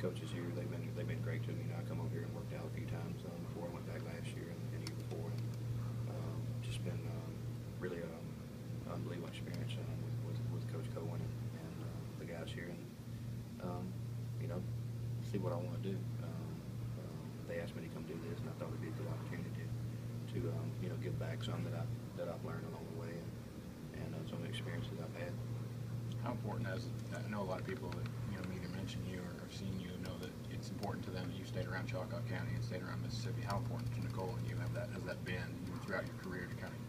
coaches here, they've been great to me. You know, I come over here and worked out a few times before I went back last year and the year before, and just been really unbelievable experience with Coach Cohen and the guys here, and you know, see what I want to do. They asked me to come do this, and I thought it'd be a good opportunity to you know, give back some that I've learned along the way, and some of the experiences I've had. How important I know a lot of people that meet or mention you or have seen you know that it's important to them that you stayed around Chillicothe County and stayed around Mississippi. How important to Nicole and you has that been throughout your career to kind of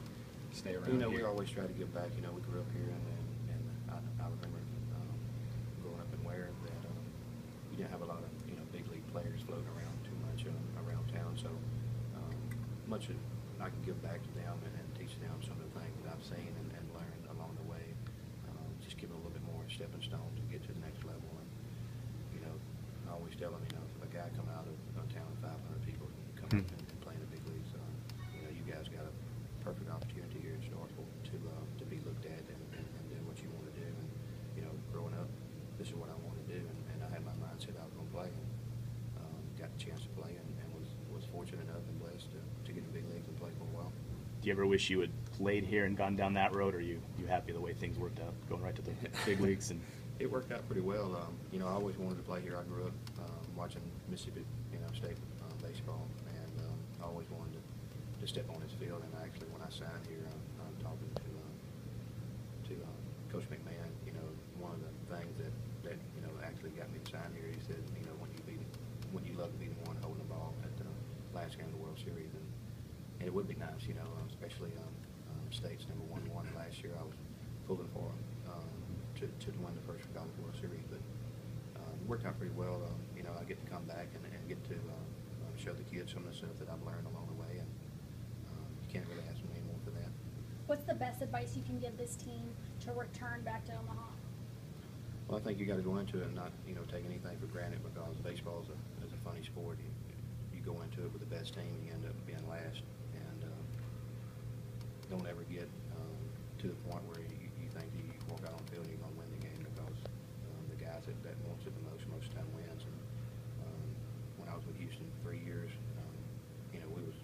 stay around? You know, here? we always try to give back. You know, we grew up here, and I remember growing up in Ware that you didn't have a lot of big league players floating around too much around town. So much of I can give back to them and teach them some of the things that I've seen and learned along the way. Just give them a little bit more stepping stone to get to the next level. And I always tell them, if a guy come out of a town of 500 people come up and play in the big leagues, you guys got a perfect opportunity here in Starkville to be looked at and do what you want to do. And growing up, this is what I want to do, and I had my mindset I was going to play. And got the chance to play, and was fortunate enough and blessed to get in the big leagues and play for a while. Do you ever wish you had played here and gone down that road, or are you happy the way things worked out, going right to the big leagues? And it worked out pretty well. I always wanted to play here. I grew up watching Mississippi, State baseball, and I always wanted to step on this field. And actually, when I signed here, I'm talking to Coach McMahon. One of the things that actually got me to sign here, he said, when you love to be the one holding the ball at the last game of the World Series, and it would be nice, especially State's number 1 last year. I was pulling for to win the first College World Series, but it worked out pretty well. I get to come back and get to show the kids some of the stuff that I've learned along the way, and you can't really ask me any more for that. What's the best advice you can give this team to return back to Omaha? Well, I think you got to go into it and not take anything for granted, because baseball is a funny sport. You go into it with the best team, you end up being last, and don't ever get to the point where you think you walk out on the field and you're going to win the game, because the guys that wants it the most of the time wins. And when I was with Houston 3 years, we was,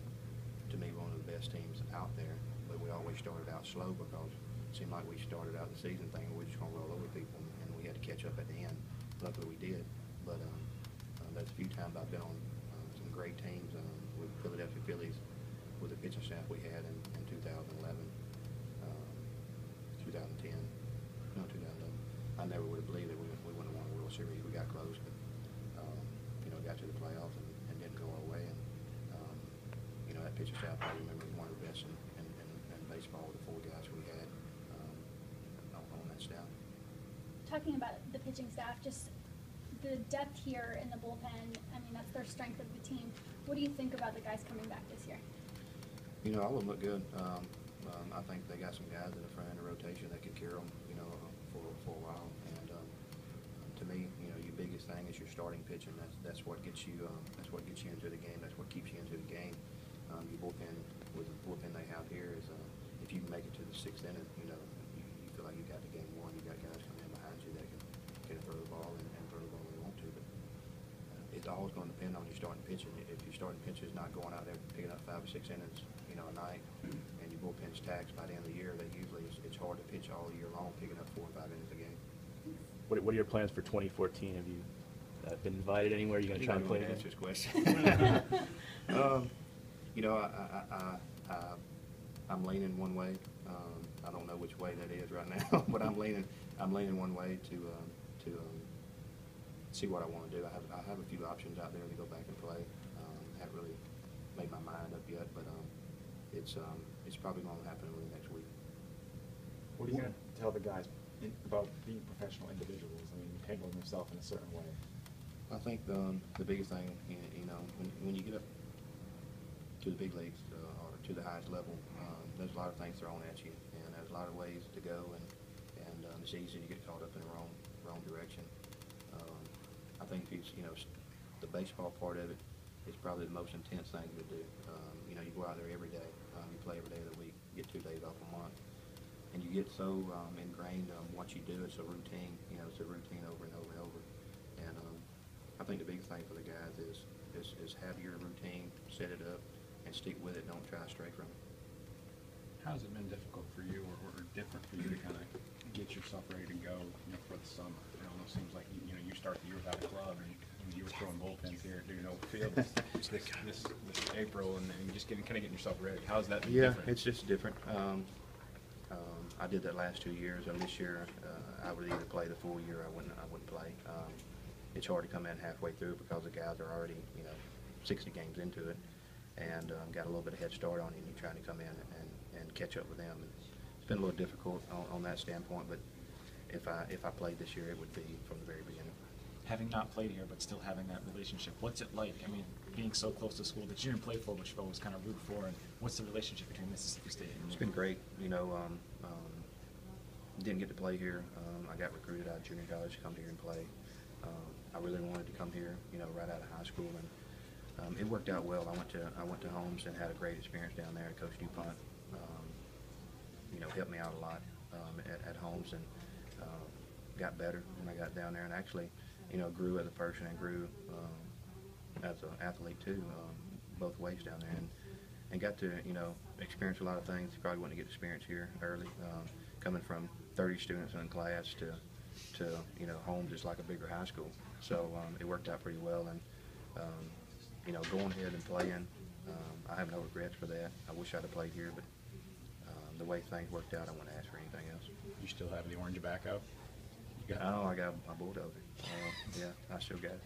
to me, one of the best teams out there, but we always started out slow, because it seemed like we started out the season thinking we're just going to roll over people, and we had to catch up at the end. Luckily we did, but that's a few times I've been on some great teams with Philadelphia Phillies, with the pitching staff we had in 2011, 2010, no, 2011. I never would have believed that we wouldn't have won a World Series. We got close, but got to the playoffs and didn't go our way. And that pitching staff, I remember, was one of the best in baseball with the 4 guys we had on that staff. Talking about the pitching staff, just the depth here in the bullpen, I mean, that's their strength of the team. What do you think about the guys coming back this year? All of them look good. I think they got some guys in the front end of rotation that can carry them, for a while. And to me, your biggest thing is your starting pitching. That's what gets you. That's what gets you into the game. That's what keeps you into the game. Your bullpen, with the bullpen they have here, is if you make it to the 6th inning, you feel like you got the game won. You got guys coming in behind you that can throw the ball and throw the ball when they want to. But it's always going to depend on your starting pitching. If your starting pitcher is not going out there picking up 5 or 6 innings, a night, and your bullpen's taxed by the end of the year, that usually it's hard to pitch all year long, picking up 4 or 5 innings a game. what are your plans for 2014? Have you been invited anywhere? Are you going to try and play? Answer this question. I'm leaning one way. I don't know which way that is right now, but I'm leaning one way to see what I want to do. I have a few options out there to go back and play. Haven't really made my mind up yet, but it's probably going to happen over the next week. What are you going to tell the guys about being professional individuals? I mean, handling yourself in a certain way. I think the biggest thing, when you get up to the big leagues or to the highest level, there's a lot of things thrown at you, and there's a lot of ways to go, and it's easy to get caught up in the wrong direction. I think the baseball part of it is probably the most intense thing to do. You go out there every day. You play every day of the week. You get 2 days off a month, and you get so ingrained on what you do. It's a routine. It's a routine over and over and over. And I think the thing for the guys is have your routine, set it up, and stick with it. Don't try to stray from it. How has it been difficult for you or different for you to kind of get yourself ready to go, for the summer? It almost seems like, you start the year without a club and you were throwing bullpens here at Dune Field this April and just kind of getting yourself ready. How's that been different? It's just different. I did that last 2 years. This year, I would either play the full year. I wouldn't play. It's hard to come in halfway through because the guys are already 60 games into it and got a little bit of head start on you. And you're trying to come in and catch up with them. And it's been a little difficult on that standpoint. But if I played this year, it would be from the very beginning. Having not played here, but still having that relationship, what's it like? I mean, being so close to school that you didn't play for, but you've always kind of rooted for, and what's the relationship between Mississippi State and you? It's been great. Didn't get to play here. I got recruited out of junior college to come here and play. I really wanted to come here, right out of high school, and it worked out well. I went to Holmes and had a great experience down there. Coach DuPont, helped me out a lot at Holmes, and got better when I got down there, and actually, grew as a person and grew as an athlete too, both ways down there, and got to experience a lot of things you probably wouldn't get experience here early. Coming from 30 students in class to Holmes is like a bigger high school, so it worked out pretty well, and going ahead and playing, I have no regrets for that. I wish I'd have played here, but the way things worked out, I wouldn't ask for anything else. You still have the orange tobacco? I got my bulldozer. Yeah, I still got it.